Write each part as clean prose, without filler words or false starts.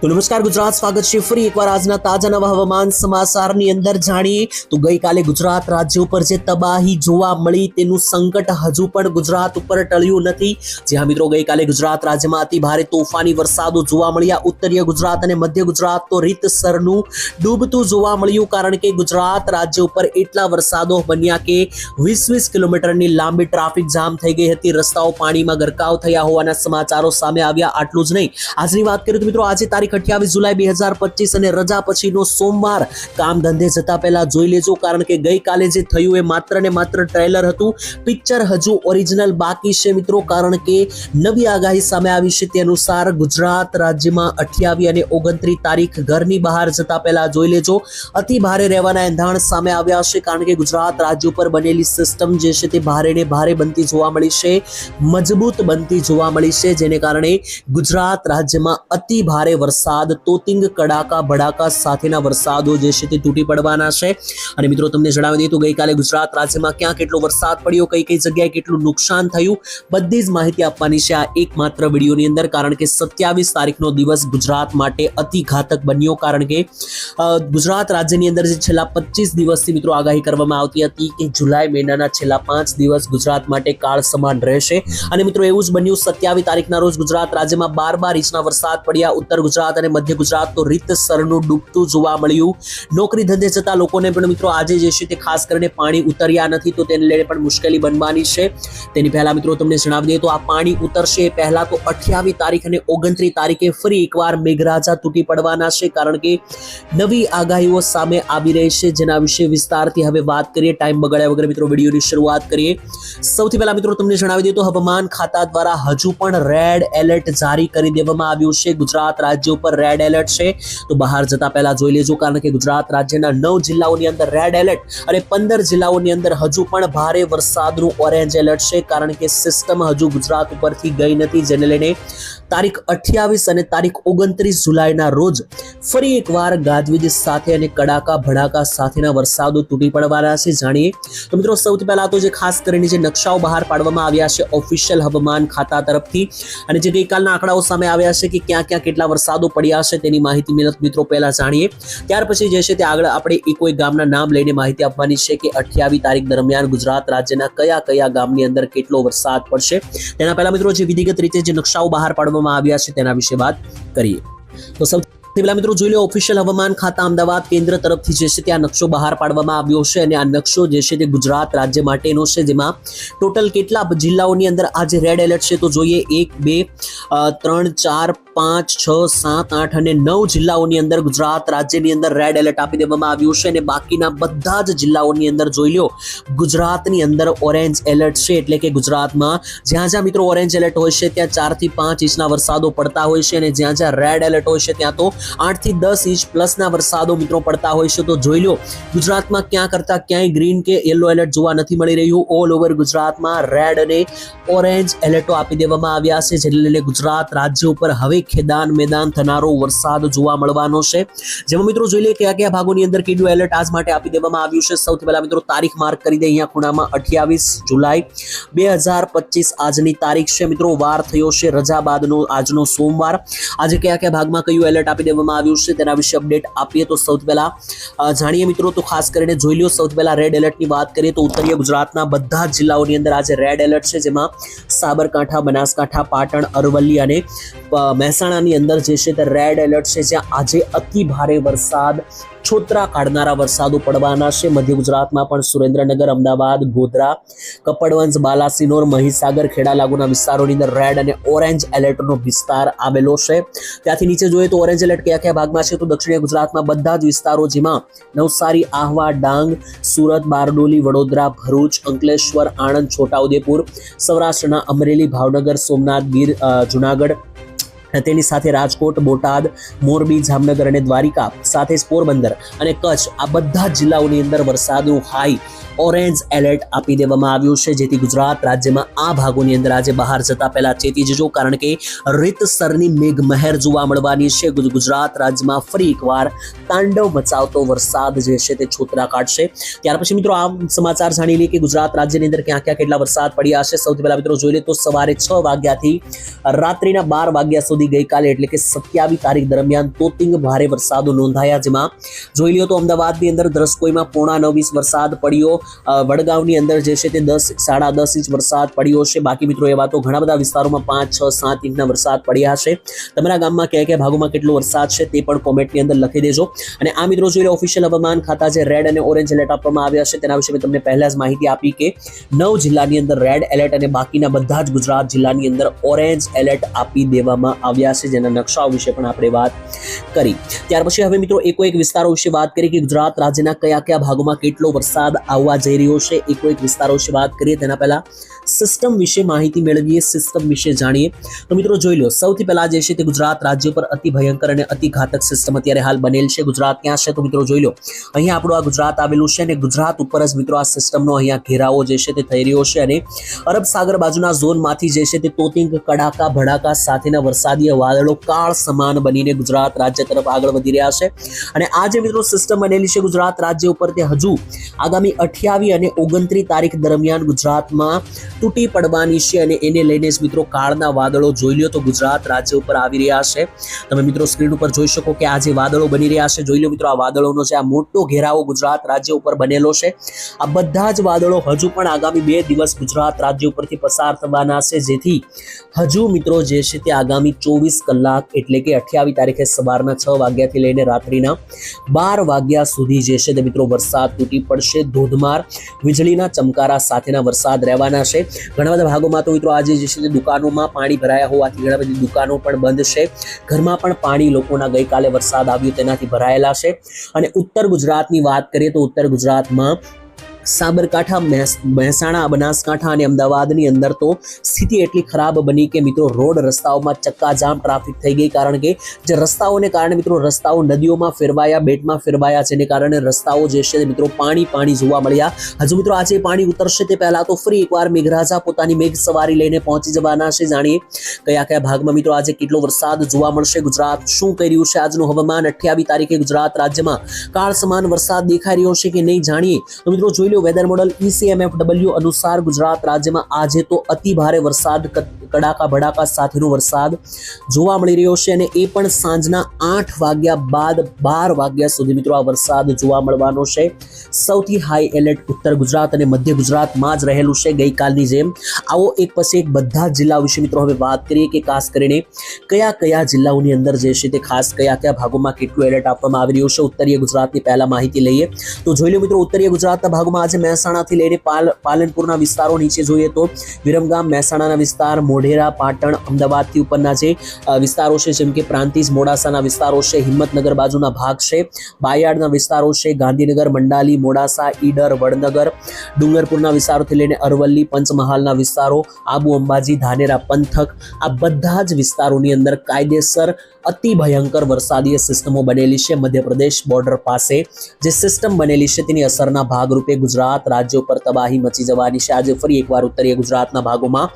તો નમસ્કાર ગુજરાત, સ્વાગત છે ફરી એકવાર આજના તાજા નવા હવામાન સમાચારની અંદર જાણીએ તો ગઈકાલે ગુજરાત રાજ્ય ઉપર જે તબાહી જોવા મળી તેનું સંકટ હજુ પણ ગુજરાત ઉપર ટળ્યું નથી। જે હા મિત્રો, ગઈકાલે ગુજરાત રાજ્યમાં અતિ ભારે તોફાની વરસાદો જોવા મળ્યા। ઉત્તરીય ગુજરાત અને મધ્ય ગુજરાત તો રીતસરનું ડૂબતું જોવા મળ્યું, કારણ કે ગુજરાત રાજ્ય ઉપર એટલા વરસાદો બન્યા કે 20-20 કિલોમીટરની લાંબી ટ્રાફિક જામ થઈ ગઈ હતી। રસ્તાઓ પાણીમાં ગરકાવ થયા હોવાના સમાચારો સામે આવ્યા। આટલું જ નહીં, આજની વાત કરીએ તો મિત્રો આજે તારીખ 28 જુલાઈ 2025 અને રજા પછીનો સોમવાર। કામ ધંધે જતા પહેલા જોઈ લેજો, કારણ કે ગઈકાલે જે થયું એ માત્ર ને માત્ર ટ્રેલર હતું, પિક્ચર હજુ ઓરિજિનલ બાકી છે મિત્રો। કારણ કે નવી આગાહી સામે આવી છે તે અનુસાર ગુજરાત રાજ્યમાં 28 અને 29 તારીખ ઘરની બહાર જતા પહેલા જોઈ લેજો, અતિ ભારે રહેવાના એંધાણ સામે આવ્યા છે। કારણ કે ગુજરાત રાજ્ય ઉપર બનેલી સિસ્ટમ જે છે તે ભારે ને ભારે બનતી જોવા મળી છે, મજબૂત બનતી જોવા મળી છે, જેને કારણે ગુજરાત રાજ્યમાં અતિ ભારે વરસાદ, તોતિંગ કડાકા ભડાકા સાથેના વરસાદો જે છે તે તૂટી પડવાના છે। અને મિત્રો તમને જણાવી દઈએ તો ગઈકાલે ગુજરાત રાજ્યમાં ક્યાં કેટલો વરસાદ પડ્યો, કઈ કઈ જગ્યાએ કેટલું નુકસાન થયું, બધી જ માહિતી આપવાની છે આ એકમાત્ર વિડીયોની અંદર। કારણ કે 27 તારીખનો દિવસ ગુજરાત માટે અતિ ઘાતક બન્યો, કારણ કે ગુજરાત રાજ્યની અંદર જે છેલ્લા 25 દિવસથી મિત્રો આગાહી કરવામાં આવતી હતી કે જુલાઈ મહિનાના છેલ્લા 5 દિવસ ગુજરાત માટે કાળ સમાન રહેશે, અને મિત્રો એવું જ બન્યું। 27 તારીખના રોજ ગુજરાત રાજ્યમાં 12 ઇંચના વરસાદ પડ્યા। ઉત્તર ગુજરાત અને મધ્ય ગુજરાત તો રીતસરનું ડૂબતું જોવા મળ્યું। નોકરી ધંધે જતા લોકોને પણ મિત્રો આજે જે છે તે ખાસ કરીને પાણી ઉતર્યા નથી, તો તેને લઈને પણ મુશ્કેલી બનવાની છે। તેની પહેલા મિત્રો તમને જણાવી દઈએ તો આ પાણી ઉતરશે એ પહેલા તો 28 તારીખ અને 29 તારીખે ફરી એકવાર મેઘરાજા તૂટી પડવાના છે, કારણ કે નવી આગાહીઓ સામે આવી રહી છે, જેના વિશે વિસ્તારથી હવે વાત કરીએ। ટાઈમ બગાડ્યા વગર મિત્રો વિડીયોની શરૂઆત કરીએ। સૌથી પહેલા મિત્રો તમને જણાવી દઈએ તો હવામાન ખાતા દ્વારા હજુ પણ રેડ એલર્ટ જારી કરી દેવામાં આવ્યું છે। ગુજરાત રાજ્ય ઉપર રેડ એલર્ટ છે, તો બહાર જતા પહેલા જોઈ લેજો, કારણ કે ગુજરાત રાજ્યના 9 જિલ્લાઓની અંદર રેડ એલર્ટ અને 15 જિલ્લાઓની અંદર હજુ પણ ભારે વરસાદનું ઓરેન્જ એલર્ટ છે, કારણ કે સિસ્ટમ હજુ ગુજરાત ઉપરથી ગઈ નથી, જેને લઈને તારીખ 28 અને તારીખ 29 જુલાઈના રોજ ફરી એકવાર ગાજવીજ સાથે અને કડાકા ભડાકા સાથેના વરસાદો તૂટી પડવાના છે। જાણીએ તો મિત્રો સૌથી પહેલા તો જે ખાસ કરીને જે નકશાઓ બહાર પાડવામાં આવ્યા છે ઓફિશિયલ હવામાન ખાતા તરફથી, અને જે ગઈકાલના આંકડાઓ સામે આવ્યા છે કે ક્યાં ક્યાં કેટલા વરસાદો પડ્યા છે તેની માહિતી મિત્રો પહેલા જાણીએ, ત્યાર પછી જે છે તે આગળ આપણે કોઈ ગામના નામ લઈને માહિતી આપવાની છે કે 28 તારીખ દરમિયાન ગુજરાત રાજ્યના કયા કયા ગામની અંદર કેટલો વરસાદ પડશે। તેના પહેલા મિત્રો જે વિધિગત રીતે જે નકશાઓ બહાર પાડવામાં આવ્યા છે તેના વિશે વાત કરીએ। તો સૌથી પહેલા મિત્રો જોઈ લો, ઓફિશિયલ હવામાન ખાતા અમદાવાદ કેન્દ્ર તરફથી જે છે ત્યાં નકશો બહાર પાડવામાં આવ્યો છે, અને આ નકશો જે છે તે ગુજરાત રાજ્ય માટેનો છે, જેમાં ટોટલ કેટલા જિલ્લાઓની અંદર આજે રેડ એલર્ટ છે તો જોઈએ 1, 2, 3, 4, 5, 6, 7, 8 અને 9 જિલ્લાઓની અંદર ગુજરાત રાજ્યની અંદર રેડ એલર્ટ આપી દેવામાં આવ્યું છે, અને બાકીના બધા જ જિલ્લાઓની અંદર જોઈ લો ગુજરાતની અંદર ઓરેન્જ એલર્ટ છે। એટલે કે ગુજરાતમાં જ્યાં જ્યાં મિત્રો ઓરેન્જ એલર્ટ હોય છે ત્યાં 4 થી 5 ઇંચના વરસાદો પડતા હોય છે, અને જ્યાં જ્યાં રેડ એલર્ટ હોય છે ત્યાં તો 8 થી 10 ઇંચ પ્લસના વરસાદો મિત્રો પડતા હોય છે। તો જોઈ લો ગુજરાતમાં ક્યાં કરતા ક્યાંય ગ્રીન કે યલો એલર્ટ જોવા નથી મળી રહ્યું, ઓલ ઓવર ગુજરાતમાં રેડ અને ઓરેન્જ એલર્ટો આપી દેવામાં આવ્યા છે, જેને લઈને ગુજરાત રાજ્ય ઉપર હવે ખેદાન મેદાન થનારો વરસાદ જોવા મળવાનો છે। જેમાં મિત્રો જોઈ લે કયા કયા ભાગોની અંદર કેટલું એલર્ટ આજ માટે આપી દેવામાં આવ્યું છે। સૌથી પહેલા મિત્રો તારીખ માર્ક કરી દે અહીંયા ખૂણામાં 28 જુલાઈ 2025 આજની તારીખ છે મિત્રો, વાર થયો છે રજા બાદનો આજનો સોમવાર। આજે કયા કયા ભાગમાં કયું એલર્ટ આપી દેવામાં આવ્યું છે તેના વિશે અપડેટ આપીએ તો સૌથી પહેલા જાણીએ મિત્રો, તો ખાસ કરીને જોઈ લો સૌથી પહેલા રેડ એલર્ટની વાત કરીએ તો ઉત્તરીય ગુજરાતના બધા જ જિલ્લાઓની અંદર આજે રેડ એલર્ટ છે, જેમાં સાબરકાંઠા, બનાસકાંઠા, પાટણ, અરવલ્લી અને મહેસાણાની અંદર જે છે તે રેડ એલર્ટ છે, જ્યાં આજે અતિ ભારે વરસાદ, છોતરા કાઢનારા વરસાદો પડવાના છે। મધ્ય ગુજરાતમાં પણ સુરેન્દ્રનગર, અમદાવાદ, ગોધરા, કપડવંજ, બાલાસિનોર, મહીસાગર, ખેડા લાગુના વિસ્તારોની અંદર રેડ અને ઓરેન્જ એલર્ટનો વિસ્તાર આવેલો છે। ત્યાંથી નીચે જોઈએ તો ઓરેન્જ એલર્ટ કયા કયા ભાગમાં છે તો દક્ષિણીય ગુજરાતમાં બધા જ વિસ્તારો, જેમાં નવસારી, આહવા, ડાંગ, સુરત, બારડોલી, વડોદરા, ભરૂચ, અંકલેશ્વર, આણંદ, છોટાઉદેપુર, સૌરાષ્ટ્રના અમરેલી, ભાવનગર, સોમનાથ, ગીર, જુનાગઢ, તેની સાથે રાજકોટ, બોટાદ, મોરબી, જામનગર અને દ્વારિકા, સાથે જ પોરબંદર અને કચ્છ, આ બધા જિલ્લાઓની અંદર વરસાદનું હાઈ ઓરેન્જ એલર્ટ આપી દેવામાં આવ્યું છે, જેથી ગુજરાત રાજ્યમાં આ ભાગોની અંદર આજે બહાર જતા પહેલા ચેતી જજો, કારણ કે રીતસરની મેઘમહેર જોવા મળવાની છે। ગુજરાત રાજ્યમાં ફરી એકવાર તાંડવ મચાવતો વરસાદ જે છે તે છોતરા કાઢશે। ત્યાર પછી મિત્રો આ સમાચાર જાણી લઈએ કે ગુજરાત રાજ્યની અંદર ક્યાં ક્યાં કેટલા વરસાદ પડ્યા છે। સૌથી પહેલા મિત્રો જોઈ લે તો સવારે 6 વાગ્યાથી રાત્રિના 12 વાગ્યા સુધી સુધી ગઈકાલે એટલે કે 27 તારીખ દરમિયાન તોતિંગ ભારે વરસાદો નોંધાયા, જેમાં જોઈ લ્યો તો અમદાવાદની અંદર ધ્રસ્કોઈમાં 9.9 ઇંચ વરસાદ પડ્યો, વડગાંવની અંદર જે છે તે 10-10.5 ઇંચ વરસાદ પડ્યો છે. બાકી મિત્રો એવા તો ઘણા બધા વિસ્તારોમાં 5, 6, 7 ઇંચના વરસાદ પડ્યા છે. તમારા ગામમાં કયા ભાગોમાં કેટલો વરસાદ છે તે પણ કોમેન્ટની અંદર લખી દેજો. અને આ મિત્રો જોઈ લો ઓફિશિયલ હવામાન ખાતા જે રેડ અને ઓરેન્જ એલર્ટ આપવામાં આવ્યા છે તેના વિશે મેં તમને પહેલા જ માહિતી આપી કે 9 જિલ્લાની અંદર રેડ એલર્ટ અને બાકીના બધા જ ગુજરાત જિલ્લાની અંદર ઓરેન્જ એલર્ટ આપી દેવામાં આવ્યા છે, જેના નકશાઓ વિશે પણ આપણે વાત કરી. ત્યાર પછી હવે મિત્રો એક વિસ્તારો વિશે વાત કરી કે ગુજરાત રાજ્યના કયા ભાગોમાં કેટલો વરસાદ આવવા જઈ રહ્યો છે. એક વિસ્તારો વિશે વાત કરીએ તેના પહેલા સિસ્ટમ વિશે માહિતી મેળવીએ, સિસ્ટમ વિશે જાણીએ. તો મિત્રો જોઈ લો સૌથી પહેલા જે છે તે ગુજરાત રાજ્ય પર અતિ ભયંકર અને અતિ ઘાતક સિસ્ટમ અત્યારે હાલ બનેલ છે. ગુજરાત ક્યાં છે તો મિત્રો જોઈ લો અહીંયા આપણું આ ગુજરાત આવેલું છે અને ગુજરાત ઉપર જ મિત્રો આ સિસ્ટમનો અહીંયા ઘેરાવો જે છે તે થઈ રહ્યો છે અને અરબ સાગર બાજુના ઝોનમાંથી જે છે તે તોતિંગ કડાકા ભડાકા સાથેના વરસાદી વાદળો કાળ સમાન બનીને ગુજરાત રાજ્ય તરફ આગળ વધી રહ્યા છે. અને આ જે મિત્રો સિસ્ટમ બનેલી છે ગુજરાત રાજ્ય ઉપર તે હજુ આગામી 28 અને 29 તારીખ દરમિયાન ગુજરાતમાં તૂટી પડવાની છે અને એને લઈને જ મિત્રો કાળના વાદળો જોઈ લો તો ગુજરાત રાજ્ય ઉપર આવી રહ્યા છે. તમે મિત્રો સ્ક્રીન ઉપર જોઈ શકો કે આ જે વાદળો બની રહ્યા છે, જોઈ લો મિત્રો આ વાદળોનો જે આ મોટો ઘેરાવો ગુજરાત રાજ્ય ઉપર બનેલો છે. આ બધા જ વાદળો હજુ પણ આગામી 2 દિવસ ગુજરાત રાજ્ય ઉપરથી પસાર થવાના છે, જેથી હજુ મિત્રો જે છે તે આગામી 24 કલાક એટલે કે 28 તારીખે સવારના 6 વાગ્યાથી લઈને રાત્રિના 12 વાગ્યા સુધી જે છે તે મિત્રો વરસાદ તૂટી પડશે. ધોધમાર વીજળીના ચમકારા સાથેના વરસાદ રહેવાના છે. ઘણા બધા ભાગોમાં તો મિત્રો આજે જે છે તે દુકાનોમાં પાણી ભરાયા હોવાથી ઘણા બધી દુકાનો પણ બંધ છે. ઘરમાં પણ પાણી લોકોના ગઈકાલે વરસાદ આવ્યો તેનાથી ભરાયેલા છે. અને ઉત્તર ગુજરાતની વાત કરીએ તો ઉત્તર ગુજરાતમાં સાબરકાંઠા, મહેસાણા, બનાસકાંઠા અને અમદાવાદની અંદર તો સ્થિતિ એટલી ખરાબ બની કે મિત્રો રોડ રસ્તાઓમાં ચક્કાજામ ટ્રાફિક થઈ ગઈ, કારણ કે જે રસ્તાઓને કારણે મિત્રો રસ્તાઓ નદીઓમાં ફેરવાયા, બેટમાં ફેરવાયા, જેને કારણે રસ્તાઓ જે છે મિત્રો પાણી જોવા મળ્યા. હજુ મિત્રો આજે પાણી ઉતરશે તે પહેલા તો ફરી એકવાર મેઘરાજા પોતાની મેઘ સવારી લઈને પહોંચી જવાના છે. જાણીએ કયા ભાગમાં મિત્રો આજે કેટલો વરસાદ જોવા મળશે, ગુજરાત શું કરી રહ્યું છે આજનું હવામાન. 28 તારીખે ગુજરાત રાજ્યમાં કાળ સમાન વરસાદ દેખાઈ રહ્યો છે કે નહીં જાણીએ તો મિત્રો જોઈ લો વેધર મોડલ ECMFW અનુસાર ગુજરાત રાજ્યમાં આજે તો અતિ ભારે વરસાદ, કડાકા ભડાકા સાથેનો વરસાદ જોવા મળી રહ્યો છે અને એ પણ સાંજના 8 વાગ્યા બાદ 12 વાગ્યા સુધી મિત્રો આ વરસાદ જોવા મળવાનો છે. સૌથી હાઈ એલર્ટ ઉત્તર ગુજરાત અને મધ્ય ગુજરાતમાં જ રહેલું છે ગઈકાલની જેમ. આવો એક પછી એક બધા જિલ્લાઓ વિશે મિત્રો હવે વાત કરીએ કે ખાસ કરીને કયા જિલ્લાઓની અંદર જે છે તે ખાસ કયા ભાગોમાં કેટલું એલર્ટ આપવામાં આવી રહ્યું છે. ઉત્તરીય ગુજરાતની પહેલા માહિતી લઈએ તો જોઈ લો મિત્રો ઉત્તરીય ગુજરાતના ભાગમાં આજે મહેસાણાથી લઈને પાલનપુરના વિસ્તારો, નીચે જોઈએ તો વિરમગામ, મહેસાણાના વિસ્તાર, મોઢેરા, પાટણ, અમદાવાદથી ઉપરના જે વિસ્તારો છે જેમ કે પ્રાંતિજ, મોડાસાના વિસ્તારો છે, હિંમતનગર બાજુના ભાગ છે, બાયડના વિસ્તારો છે, ગાંધીનગર, મંડાલી, મોડાસા, ઈડર, વડનગર, ડુંગરપુરના વિસ્તારોથી લઈને અરવલ્લી, પંચમહાલના વિસ્તારો, આબુ અંબાજી, ધાનેરા પંથક, આ બધા જ વિસ્તારોની અંદર કાયદેસર અતિ ભયંકર વરસાદીય સિસ્ટમો બનેલી છે. મધ્યપ્રદેશ બોર્ડર પાસે જે સિસ્ટમ બનેલી છે તેની અસરના ભાગરૂપે ગુજરાત રાજ્ય ઉપર તબાહી મચી જવાની છે. આજે ફરી એકવાર ઉત્તરીય ગુજરાતના ભાગોમાં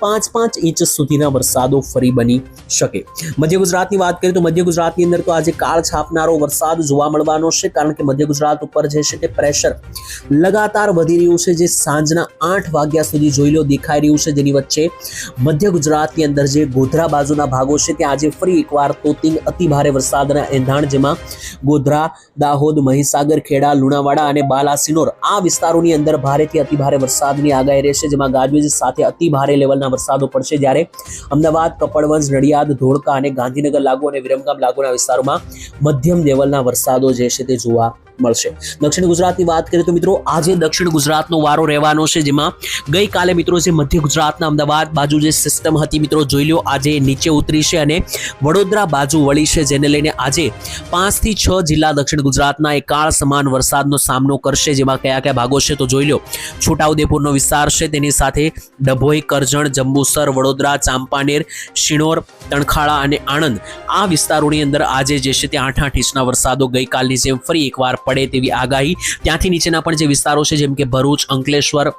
5 ઇંચ સુધીના વરસાદો ફરી બની શકે. મધ્ય ગુજરાતની વાત કરીએ તો મધ્ય ગુજરાતની અંદર તો આજે કાળ છાપનારો વરસાદ જોવા મળવાનો છે, કારણ કે મધ્ય ગુજરાત ઉપર જે છે તે પ્રેશર લગાતાર વધી રહ્યું છે, જે સાંજના 8 વાગ્યા સુધી જોઈ લો દેખાઈ રહ્યું છે. જેની વચ્ચે મધ્ય ગુજરાતની અંદર જે ગોધરા બાજુના ભાગો છે ત્યાં આજે ફરી એકવાર તોતિંગ અતિ ભારે વરસાદના એંધાણ, જેમાં ગોધરા, દાહોદ, મહીસાગર, ખેડા, લુણાવાડા અને બાલાસિનોર આ વિસ્તારોની અંદર ભારેથી અતિ ભારે વરસાદની આગાહી રહેશે, જેમાં ગાજવીજ સાથે અતિ ભારે લેવલના વરસાદો પડશે. જ્યારે અમદાવાદ, કપડવંજ, નડિયાદ, ધોળકા અને ગાંધીનગર લાગુ અને વિરમગામ લાગુના વિસ્તારોમાં મધ્યમ લેવલના વરસાદો જે છે તે જોવા મળશે. દક્ષિણ ગુજરાતની વાત કરીએ તો મિત્રો આજે દક્ષિણ ગુજરાતનો વારો રહેવાનો છે, જેમાં ગઈકાલે મિત્રો જે મધ્ય ગુજરાતના અમદાવાદ બાજુ જે સિસ્ટમ હતી મિત્રો જોઈ લો આજે નીચે ઉતરી છે અને વડોદરા બાજુ વળી છે, જેને લઈને આજે 5 થી 6 જિલ્લા દક્ષિણ ગુજરાતના એક કાળ સમાન વરસાદનો સામનો કરશે. જેમાં કયા ભાગો છે તો જોઈ લો છોટાઉદેપુરનો વિસ્તાર છે, તેની સાથે ડભોઈ, કરજણ, જંબુસર, વડોદરા, ચાંપાનેર, શિણોર, તણખાળા અને આણંદ આ વિસ્તારોની અંદર આજે જે છે તે 8 ઇંચના વરસાદો ગઈકાલની જેમ ફરી એકવાર પડે તેવી આગાહી. ત્યાંથી નીચેના પણ જે વિસ્તારો છે જેમ કે ભરૂચ, અંકલેશ્વર,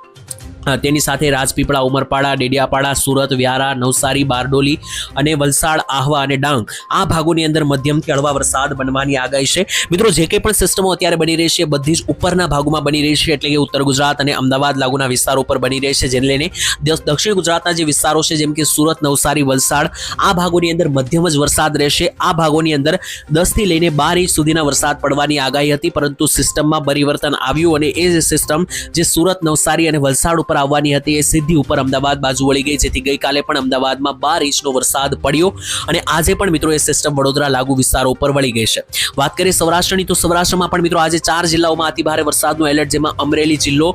તેની સાથે રાજપીપળા, ઉમરપાડા, ડેડિયાપાડા, સુરત, વ્યારા, નવસારી, બારડોલી અને વલસાડ, આહવા અને ડાંગ આ ભાગોની અંદર મધ્યમથી હળવા વરસાદ બનવાની આગાહી છે. મિત્રો જે કંઈ પણ સિસ્ટમો અત્યારે બની રહી છે બધી જ ઉપરના ભાગોમાં બની રહી છે, એટલે કે ઉત્તર ગુજરાત અને અમદાવાદ લાગુના વિસ્તારો પર બની રહી છે, જેને લઈને દક્ષિણ ગુજરાતના જે વિસ્તારો છે જેમ કે સુરત, નવસારી, વલસાડ આ ભાગોની અંદર મધ્યમ જ વરસાદ રહેશે. આ ભાગોની અંદર 10 થી લઈને 12 ઇંચ સુધીના વરસાદ પડવાની આગાહી હતી, પરંતુ સિસ્ટમમાં પરિવર્તન આવ્યું અને એ જે સિસ્ટમ જે સુરત, નવસારી અને વલસાડ ઉપર આવવાની હતી એ સીધી ઉપર અમદાવાદ બાજુ વળી ગઈ, જેથી ગઈકાલે પણ અમદાવાદમાં 12 ઇંચનો વરસાદ પડ્યો અને આજે પણ મિત્રો એ સિસ્ટમ વડોદરા લાગુ વિસ્તારો ઉપર વળી ગઈ છે. વાત કરીએ સૌરાષ્ટ્રની, તો સૌરાષ્ટ્રમાં પણ મિત્રો આજે 4 જિલ્લાઓમાં અતિભારે વરસાદનું એલર્ટ, જેમાં અમરેલી જિલ્લો,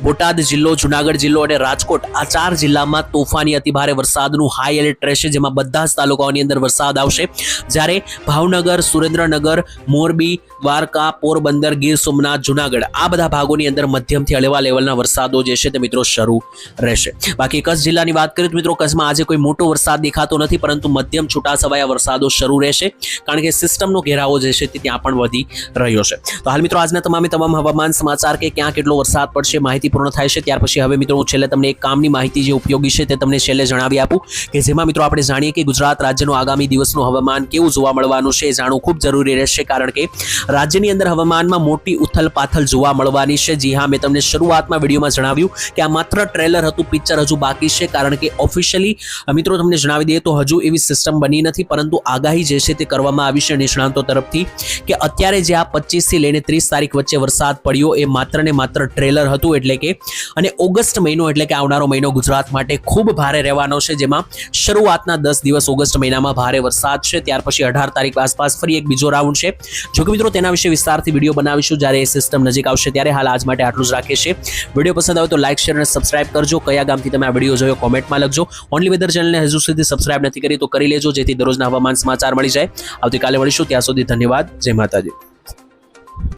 બોટાદ જિલ્લો, જુનાગઢ જિલ્લો અને રાજકોટ આ 4 જિલ્લામાં તોફાની અતિભારે વરસાદનું હાઈ એલર્ટ રહેશે, જેમાં બધા જ તાલુકાઓની અંદર વરસાદ આવશે. જ્યારે ભાવનગર, સુરેન્દ્રનગર, મોરબી, દ્વારકા, પોરબંદર, ગીર સોમનાથ, જુનાગઢ આ બધા ભાગોની અંદર મધ્યમથી હળવા લેવલના વરસાદો જે છે તે મિત્રો શરૂ રહેશે. બાકી કચ્છ જિલ્લાની વાત કરીએ તો મિત્રો કચ્છમાં આજે કોઈ મોટો વરસાદ દેખાતો નથી, પરંતુ મધ્યમ છૂટાછવાયા વરસાદો શરૂ રહેશે, કારણ કે સિસ્ટમનો ઘેરાવો જે છે તે ત્યાં પણ વધી રહ્યો છે. તો હાલ મિત્રો આજના તમામ હવામાન સમાચાર કે ક્યાં કેટલો વરસાદ પડશે માહિતી પૂર્ણ થાય છે. ત્યાર પછી હવે મિત્રો હું છેલ્લે તમને એક કામની માહિતી જે ઉપયોગી છે તે તમને છેલ્લે જણાવી આપું, કે જેમાં મિત્રો આપણે જાણીએ કે ગુજરાત રાજ્યનું આગામી દિવસનું હવામાન કેવું જોવા મળવાનું છે એ જાણવું ખૂબ જરૂરી રહેશે, કારણ કે રાજ્યની અંદર હવામાનમાં મોટી ઉથલ પાથલ જોવા મળવાની છે. જી હા, મેં તમને શરૂઆતમાં વિડીયોમાં જણાવ્યું કે આ માત્ર ટ્રેલર હતું, પિક્ચર હજુ બાકી છે, કારણ કે ઓફિશિયલી મિત્રો તમને જણાવી દઈએ તો હજુ એવી સિસ્ટમ બની નથી, પરંતુ આગાહી જે છે તે કરવામાં આવી છે નિષ્ણાંતો તરફથી કે અત્યારે જે આ 25 થી લઈને 30 તારીખ વચ્ચે વરસાદ પડ્યો એ માત્ર ને માત્ર ટ્રેલર હતું, એટલે કે અને ઓગસ્ટ મહિનો એટલે કે આવનારો મહિનો ગુજરાત માટે ખૂબ ભારે રહેવાનો છે, જેમાં શરૂઆતના 10 દિવસ ઓગસ્ટ મહિનામાં ભારે વરસાદ છે. ત્યાર પછી 18 તારીખ આસપાસ ફરી એક બીજો રાઉન્ડ છે. જો કે મિત્રો તેના વિશે વિસ્તારથી વિડીયો બનાવીશું જ્યારે એ સિસ્ટમ નજીક આવશે ત્યારે. હાલ આજ માટે આટલું જ રાખીએ છીએ. વિડીયો પસંદ આવે તો લાઈક, શેર અને સબસ્ક્રાઇબ કરજો. કયા ગામથી તમે આ વિડીયો જોયો કોમેન્ટમાં લખજો. ઓનલી વેધર ચેનલને હજુ સુધી સબસ્ક્રાઇબ નથી કરી તો કરી લેજો, જેથી દરરોજના હવામાન સમાચાર મળી જાય. આવતીકાલે મળીશું, ત્યાં સુધી ધન્યવાદ. જય માતાજી.